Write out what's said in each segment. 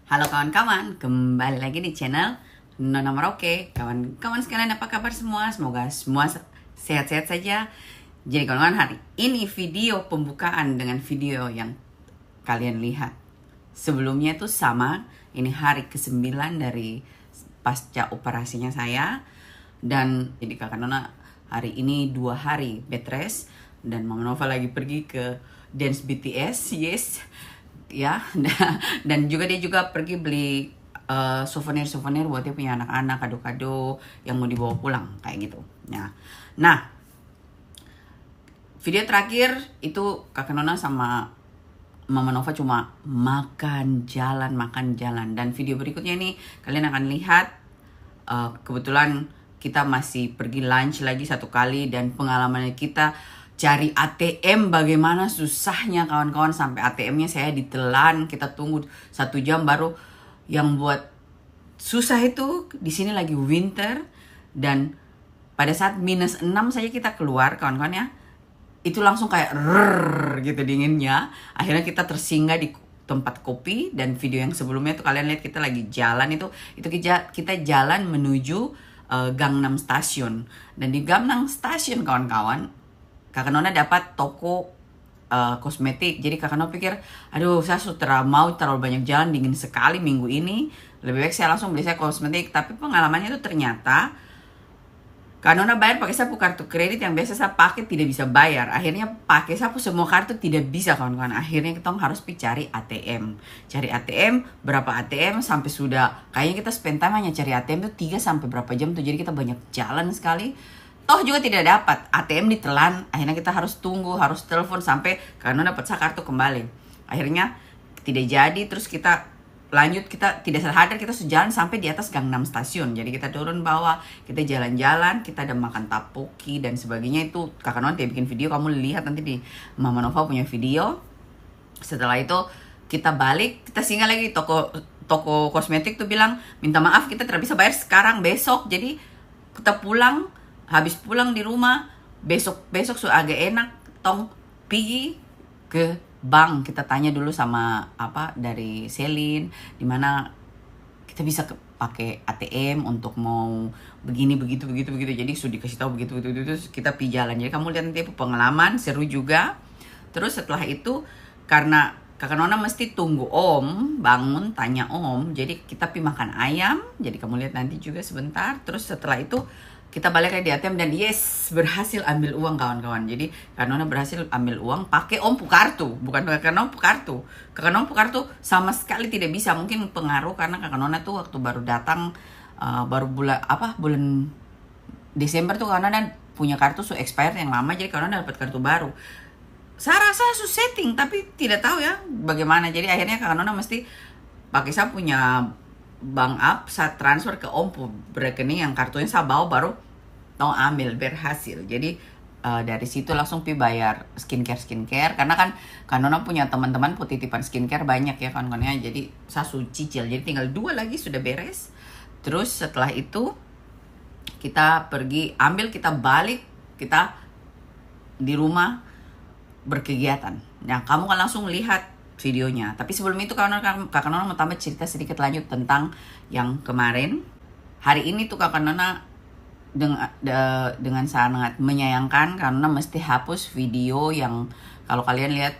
Halo kawan-kawan, kembali lagi di channel Nona Merauke. Kawan-kawan sekalian, apa kabar semua? Semoga semua sehat-sehat saja. Jadi kawan-kawan, hari ini video pembukaan dengan video yang kalian lihat sebelumnya itu sama. Ini hari ke-9 dari pasca operasinya saya. Dan jadi kakak Nona hari ini 2 hari bed rest. Dan Mama Nova lagi pergi ke dance BTS, yes ya. Dan juga dia juga pergi beli souvenir buat dia punya anak-anak, kado-kado yang mau dibawa pulang kayak gitu ya. Nah, video terakhir itu kakak Nona sama Mama Nova cuma makan jalan. Dan video berikutnya ini kalian akan lihat kebetulan kita masih pergi lunch lagi satu kali, dan pengalamannya kita cari ATM bagaimana susahnya kawan-kawan, sampai ATM-nya saya ditelan, kita tunggu 1 jam baru. Yang buat susah itu di sini lagi winter, dan pada saat -6 saja kita keluar kawan-kawan ya, itu langsung kayak gitu dinginnya. Akhirnya kita tersinggah di tempat kopi, dan video yang sebelumnya tuh kalian lihat kita lagi jalan itu kita jalan menuju Gangnam Station. Dan di Gangnam Station kawan-kawan, kakak Nona dapat toko kosmetik. Jadi kakak Nona pikir, aduh saya sudah mau terlalu banyak jalan, dingin sekali minggu ini, lebih baik saya langsung beli saya kosmetik. Tapi pengalamannya itu ternyata kakak Nona bayar pakai sapu kartu kredit yang biasa saya pakai tidak bisa bayar. Akhirnya pakai sapu semua kartu tidak bisa kawan-kawan. Akhirnya kita harus cari ATM. Cari ATM, berapa ATM sampai sudah kayaknya kita spend time hanya cari ATM tuh 3 sampai berapa jam tuh. Jadi kita banyak jalan sekali. Toh juga tidak dapat, ATM ditelan. Akhirnya kita harus tunggu, harus telepon sampai karena dapat kartu kembali. Akhirnya tidak jadi, terus kita lanjut, kita tidak sadar kita sejalan sampai di atas Gangnam Station. Jadi kita turun bawah, kita jalan-jalan, kita ada makan tapoki dan sebagainya. Itu kakak Nona bikin video, kamu lihat nanti di Mama Nova punya video. Setelah itu kita balik, kita singgah lagi di toko kosmetik tuh bilang, minta maaf kita tidak bisa bayar sekarang, besok. Jadi kita pulang. Habis pulang di rumah, besok sudah agak enak, tong pergi ke bank. Kita tanya dulu sama dari Selin, dimana kita bisa pakai ATM untuk mau begini begitu. Jadi sudah dikasih tahu begitu. Terus kita pergi jalan. Jadi kamu lihat nanti pengalaman seru juga. Terus setelah itu karena kakak Nona mesti tunggu om bangun, tanya om. Jadi kita pergi makan ayam. Jadi kamu lihat nanti juga sebentar. Terus setelah itu kita balik lagi di ATM, dan yes, berhasil ambil uang kawan-kawan. Jadi Kak Nona berhasil ambil uang pakai om kartu, bukan pakai Kak Nona kartu. Kak Nona kartu sama sekali tidak bisa. Mungkin pengaruh karena Kak Nona tuh waktu baru datang, baru bulan Desember tuh Kak Nona punya kartu expired yang lama, jadi Kak Nona dapat kartu baru. Saya rasa setting, tapi tidak tahu ya bagaimana. Jadi akhirnya Kak Nona mesti pakai saya punya bank app, saya transfer ke om rekening yang kartunya saya bawa, baru ambil, berhasil. Jadi dari situ langsung bayar skincare karena kan Nona punya teman-teman titipan skincare banyak ya kawan-kawannya. Jadi saya cicil, jadi tinggal 2 lagi sudah beres. Terus setelah itu kita pergi ambil, kita balik, kita di rumah berkegiatan. Nah, kamu kan langsung lihat videonya. Tapi sebelum itu kakak Nona mau tambah cerita sedikit lanjut tentang yang kemarin. Hari ini tuh kakak Nona dengan sangat menyayangkan karena mesti hapus video yang, kalau kalian lihat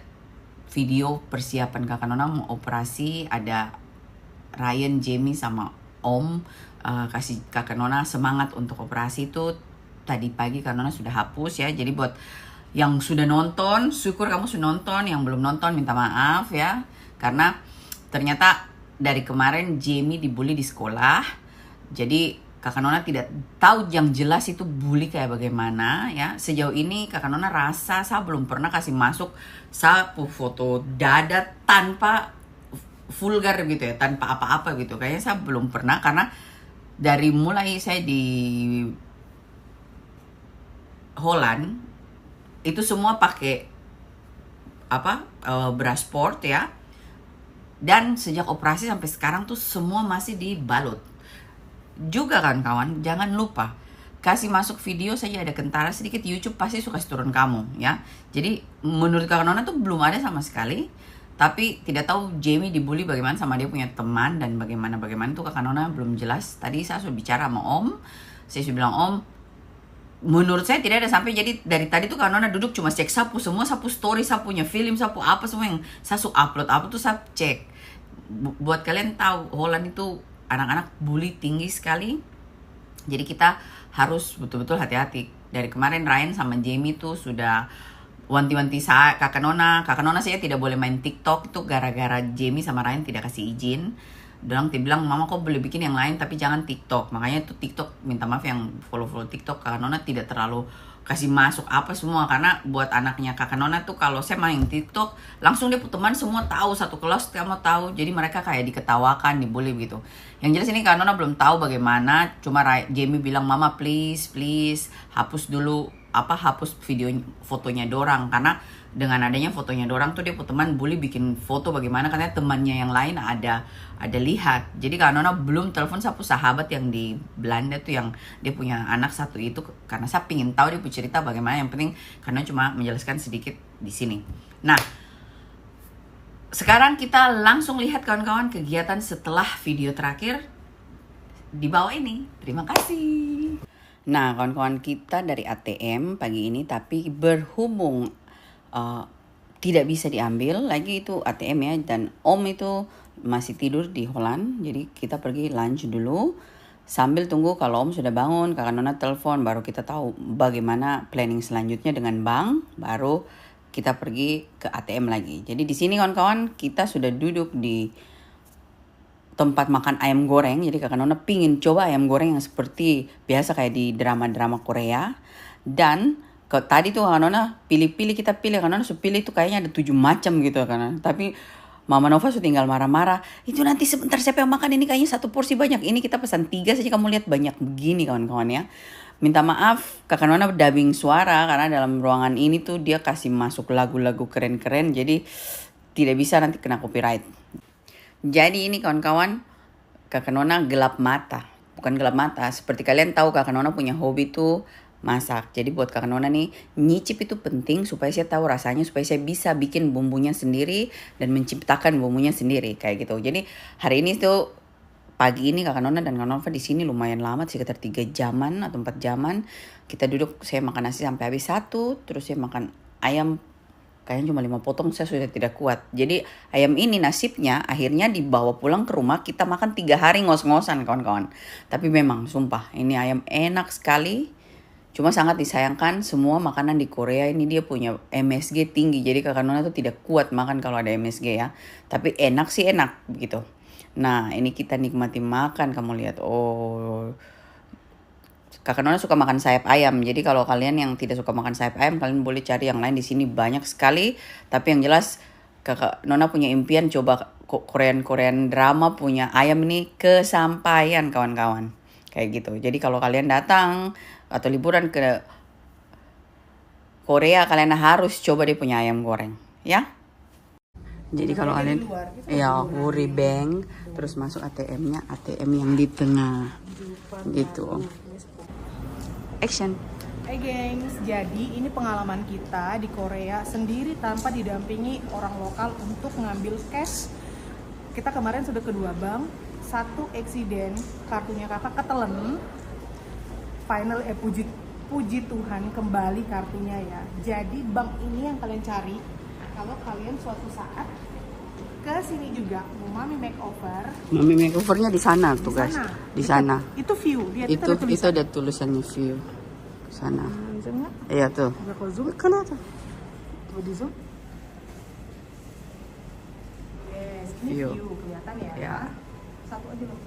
video persiapan kakak Nona mau operasi, ada Ryan, Jamie sama om kasih kakak Nona semangat untuk operasi itu. Tadi pagi kakak Nona sudah hapus ya. Jadi buat yang sudah nonton, syukur kamu sudah nonton. Yang belum nonton, minta maaf ya. Karena ternyata dari kemarin Jamie dibully di sekolah. Jadi kakak Nona tidak tahu yang jelas itu bully kayak bagaimana ya. Sejauh ini kakak Nona rasa saya belum pernah kasih masuk sapu foto dada tanpa vulgar gitu ya, tanpa apa-apa gitu. Kayaknya saya belum pernah, karena dari mulai saya di Holland itu semua pakai bra sport ya. Dan sejak operasi sampai sekarang tuh semua masih dibalut. Juga kan kawan, jangan lupa kasih masuk video saja ada kentara sedikit, YouTube pasti suka turun kamu ya. Jadi menurut kakak Nona tuh belum ada sama sekali. Tapi tidak tahu Jamie dibully bagaimana sama dia punya teman dan bagaimana tuh Kakak Nona belum jelas. Tadi saya sudah bicara sama Om, saya sudah bilang Om, menurut saya tidak ada sampai, jadi dari tadi tuh Kak Nona duduk cuma cek sapu story, sapunya film, sapu apa semua yang saya upload tuh saya cek. Buat kalian tahu Holland itu anak-anak bully tinggi sekali. Jadi kita harus betul-betul hati-hati. Dari kemarin Ryan sama Jamie tuh sudah wanti-wanti saya, kakak Nona saya tidak boleh main TikTok itu gara-gara Jamie sama Ryan tidak kasih izin. Dia bilang, mama kok boleh bikin yang lain tapi jangan TikTok. Makanya itu TikTok, minta maaf yang follow TikTok, kakak Nona tidak terlalu kasih masuk apa semua. Karena buat anaknya kakak Nona tuh kalau saya main TikTok, langsung dia teman semua tahu, satu kelas kamu tahu. Jadi mereka kayak diketawakan, dibully gitu. Yang jelas ini kakak Nona belum tahu bagaimana. Cuma Jamie bilang, mama please hapus dulu hapus fotonya dorang, karena dengan adanya fotonya dorang tuh dia teman bully bikin foto bagaimana karena temannya yang lain ada lihat. Jadi Kak Nona belum telepon satu sahabat yang di Belanda tuh yang dia punya anak satu itu, karena saya pingin tahu dia punya cerita bagaimana. Yang penting karena cuma menjelaskan sedikit di sini. Nah, sekarang kita langsung lihat kawan-kawan kegiatan setelah video terakhir di bawah ini. Terima kasih. Nah, kawan-kawan kita dari ATM pagi ini, tapi berhubung tidak bisa diambil lagi itu ATM ya, dan Om itu masih tidur di Holland, jadi kita pergi lunch dulu sambil tunggu kalau Om sudah bangun. Kakak Nona telepon, baru kita tahu bagaimana planning selanjutnya dengan bank, baru kita pergi ke ATM lagi. Jadi di sini kawan-kawan kita sudah duduk di tempat makan ayam goreng. Jadi kakak Nona pingin coba ayam goreng yang seperti biasa kayak di drama-drama Korea. Dan tadi tuh kakak Nona pilih-pilih, kita pilih, kakak Nona pilih itu kayaknya ada 7 macam gitu kan. Tapi Mama Nova sudah tinggal marah-marah. Itu nanti sebentar siapa yang makan, ini kayaknya satu porsi banyak. Ini kita pesan 3 saja, kamu lihat banyak begini kawan-kawan ya. Minta maaf kakak Nona dubbing suara karena dalam ruangan ini tuh dia kasih masuk lagu-lagu keren-keren. Jadi tidak bisa nanti kena copyright. Jadi ini kawan-kawan, kakak Nona gelap mata. Bukan gelap mata, seperti kalian tahu kakak Nona punya hobi tuh masak. Jadi buat kakak Nona nih, nyicip itu penting supaya saya tahu rasanya, supaya saya bisa bikin bumbunya sendiri dan menciptakan bumbunya sendiri kayak gitu. Jadi hari ini tuh pagi ini kakak Nona dan kakak Nova di sini lumayan lama, sekitar 3 jaman atau 4 jaman. Kita duduk, saya makan nasi sampai habis 1, terus saya makan ayam kayaknya cuma 5 potong, saya sudah tidak kuat. Jadi ayam ini nasibnya akhirnya dibawa pulang ke rumah, kita makan 3 hari ngos-ngosan kawan-kawan. Tapi memang sumpah ini ayam enak sekali. Cuma sangat disayangkan semua makanan di Korea ini dia punya MSG tinggi. Jadi kakak Nona tuh tidak kuat makan kalau ada MSG ya. Tapi enak sih enak begitu. Nah ini kita nikmati makan, kamu lihat. Oh, kakak Nona suka makan sayap ayam. Jadi kalau kalian yang tidak suka makan sayap ayam, kalian boleh cari yang lain, di sini banyak sekali. Tapi yang jelas kakak Nona punya impian coba Korean drama punya ayam ini kesampaian kawan-kawan. Kayak gitu. Jadi kalau kalian datang atau liburan ke Korea, kalian harus coba dia punya ayam goreng, ya. Jadi kalau kalian ya Wuri Bank terus masuk ATM-nya, ATM yang di tengah gitu. Action. Hai gengs, jadi ini pengalaman kita di Korea sendiri tanpa didampingi orang lokal untuk ngambil cash. Kita kemarin sudah ke 2 bank, 1 eksiden, kartunya kakak ketelen. Final puji Tuhan kembali kartunya ya. Jadi bank ini yang kalian cari kalau kalian suatu saat ke sini juga mau Mami Makeover. Mami Makeovernya di sana tuh guys. Di sana. Itu view, lihat itu ada tulisannya view. Sana. Zoom nggak? Iya tuh. Kalau zoom kenapa? Coba di zoom. Yes, ini view kelihatan ya. Ya. Satu aja loh.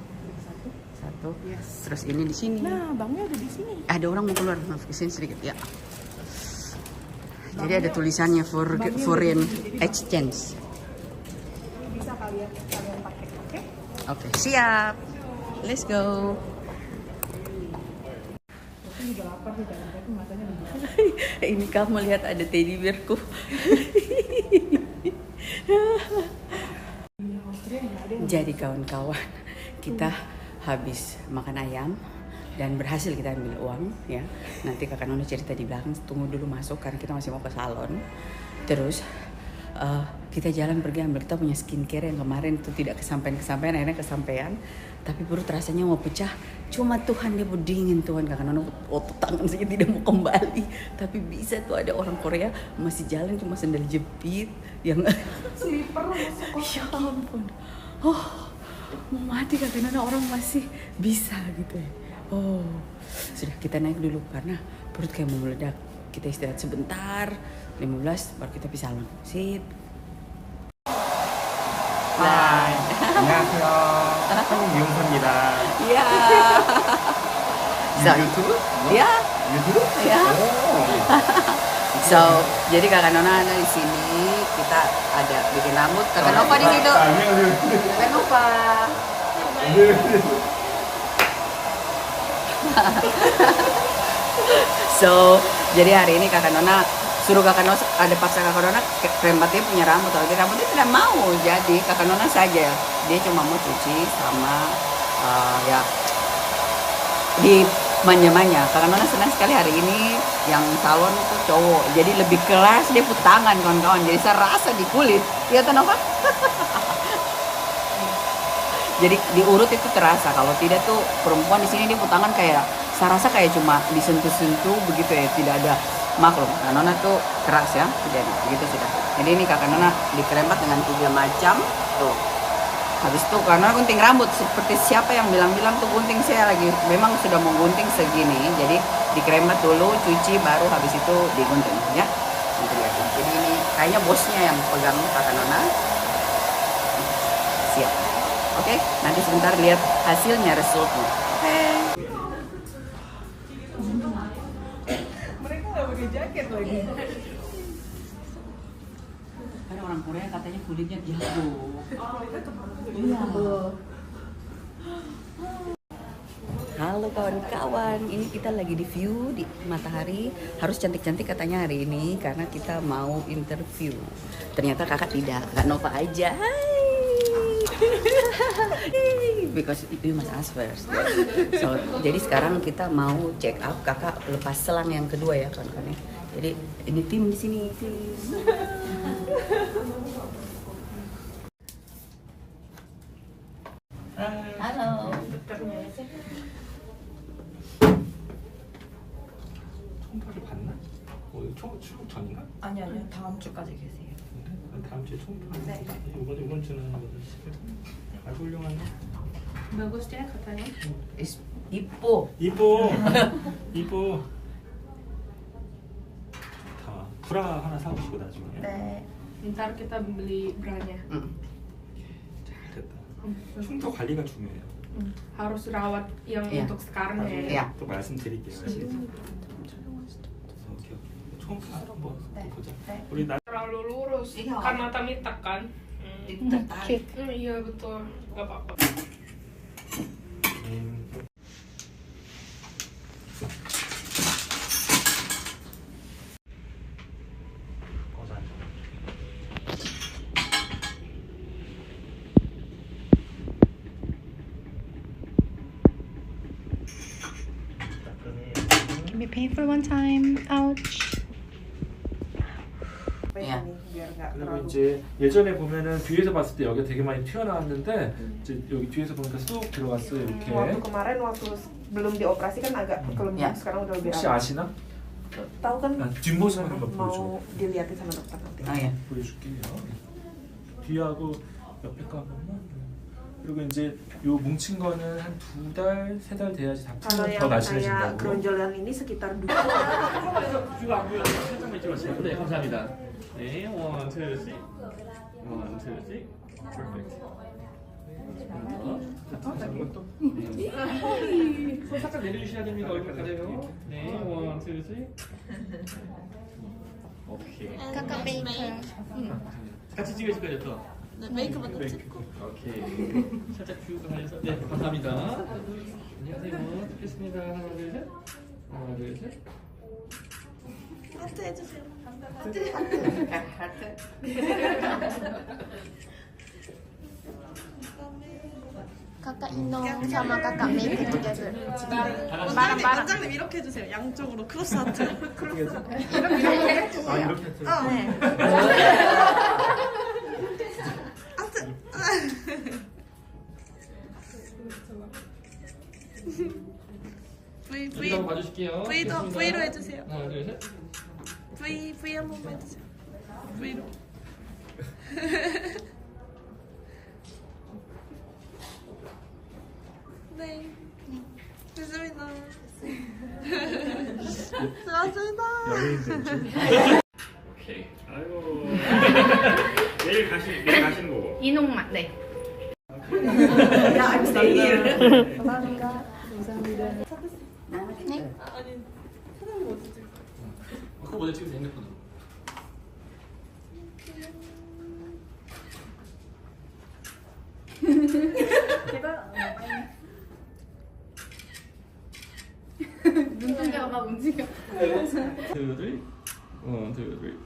Satu. Yes. Terus ini di sini. Nah, banknya ada di sini. Ada orang mau keluar, maaf kesini sedikit ya. Jadi ada tulisannya foreign exchange. Bisa kalian pakai, oke? Oke, siap. Let's go. Aku juga lapar nih, tapi matanya nunggu. Ini kamu lihat ada teddy bearku. Jadi kawan-kawan, kita habis makan ayam dan berhasil kita ambil uang ya. Nanti kakak Nona cerita di belakang, tunggu dulu masuk karena kita masih mau ke salon. Terus kita jalan pergi ambil kita punya skincare yang kemarin itu tidak kesampaian akhirnya kesampaian, tapi perut rasanya mau pecah. Cuma Tuhan dia mau dingin Tuhan, Kakak Nona otot tangan saja tidak mau kembali, tapi bisa tuh ada orang Korea masih jalan cuma sandal jepit yang Slipper masuk ya ampun, oh mau mati Kakak Nona, orang masih bisa gitu ya. Oh sudah, kita naik dulu karena perut kayak mau meledak. Kita istirahat sebentar 15 baru kita bisa salon. Sip. Hai. 안녕하세요. 한국 미용사입니다. Iya. So, 유튜브? Iya. 유튜브? Iya. 오. So, jadi Kakak Nona ada di sini, kita ada bikin rambut. Kakak Nova di situ. 안녕하세요. Kakak Nova. So, jadi hari ini Kakak Nona suruh Kakak Nona, ada paksa Kakak Nona krembat dia punya rambut, tapi rambutnya tidak mau. Jadi Kakak Nona saja, dia cuma mau cuci sama ya di manja-manja. Kakak Nona senang sekali hari ini yang salon itu cowok, jadi lebih kelas, dia put tangan kawan-kawan, jadi saya rasa di kulit. Iya tuh Nova? Jadi diurut itu terasa, kalau tidak tuh perempuan di sini dia put tangan kayak saya rasa kayak cuma disentuh-sentuh begitu ya, tidak ada maklum. Kakak Nona tuh keras ya, jadi begitu sudah. Jadi ini Kakak Nona dikrembat dengan 3 macam tuh. Habis itu karena gunting rambut, seperti siapa yang bilang-bilang tuh gunting, saya lagi memang sudah mau gunting segini, jadi dikrembat dulu, cuci, baru habis itu digunting ya. Nanti lihat. Jadi ini kayaknya bosnya yang pegang Kakak Nona. Siap. Oke, nanti sebentar lihat hasilnya, resultnya. Oke. Mereka nggak pakai jaket lagi. Ada orang Korea katanya kulitnya jago. Iya. Halo kawan-kawan, ini kita lagi di view di matahari. Harus cantik-cantik katanya hari ini karena kita mau interview. Ternyata kakak tidak, Kak Nova aja. Because you must ask first. So, jadi sekarang kita mau check up. Kakak lepas selang yang kedua ya kawan-kawan. Jadi ini tim di sini. Halo. 총파리 봤나? 출국 전인가? 아니 아니요 다음 주까지 계세요. 다음 주에 총파리. 네. 이번 주는 아주 훌륭하네. Bagusnya katanya. Ipo. 이뻐. 이뻐. 좋다. 브라 하나 사오시고 나중에. 네. Ntar kita beli branya. 잘됐다. 흉터 관리가 중요해요. Harus rawat yang Iya. untuk sekarang ya. Iya. 또 말씀드릴게요. 오케이. 총파 한번 네. 보자. 네. 우리 나 Terlalu lurus, Iya. kan mata mitak kan. Itu tertarik. Iya betul, nggak apa-apa. 거산. Be painful one time. Ouch. Iya. biar nggak 그리고 terlalu 이제 예전에 보면은 뒤에서 봤을 때 여기가 되게 많이 튀어나왔는데 이제 여기 뒤에서 보니까 쏙 들어갔어요 이렇게. waktu kemarin waktu belum dioperasi kan agak kelembung Ya. sekarang udah lebih 혹시 rapat. 아시나? Tahu kan 아, 뒷모습 한번 mau 보여줘. dilihatin sama dokter nanti. Oh ya. 보여줄게요. 뒤하고 옆에 거 한 번만. 그리고 이제 요 뭉친 거는 한 2달, 3달 돼야지 다 Kalau 풀면 yang 더 kayak 날씬해진다고. bronjolan ini sekitar 2 뷰 안 보여요. 살짝만 찍어주세요. 네, 감사합니다. 네, 원, 투, 쓰리. 원, 투, 쓰리. 퍼펙트. 손 살짝 내려주셔야 됩니다. 얼굴 가려요. 네, 원, 투, 쓰리. 오케이. Kakak maker. 같이 찍으실 거죠, 또? 네, 메이크업부터 찍고. 오케이. 살짝 뷰가 가려서. 네, 감사합니다. 안녕하세요. 듣겠습니다. 하나, 둘, 셋. 하나, 둘, 셋. 하트 해주세요. kakak Inong sama kakak make together. 원장님 이렇게 해주세요. 양쪽으로 크로스 하트. 아 이렇게 네. 봐주실게요. V도 V로 해주세요. 하나, 둘, 셋. V 한 번만 해주세요. V로. 네. 됐습니다. 수고하셨습니다. 오케이. 아이고. 내일 가시는 거고. 이놈만 네. I'm staying here. 감사합니다. 감사합니다. 아니, 사장님 어디지? 그거 먼저 찍으세요, 핸드폰으로. 눈동자가 막 움직여. Two, three. One, two, three.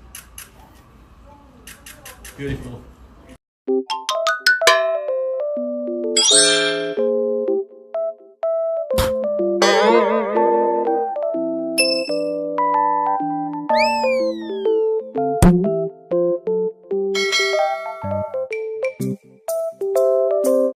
Beautiful.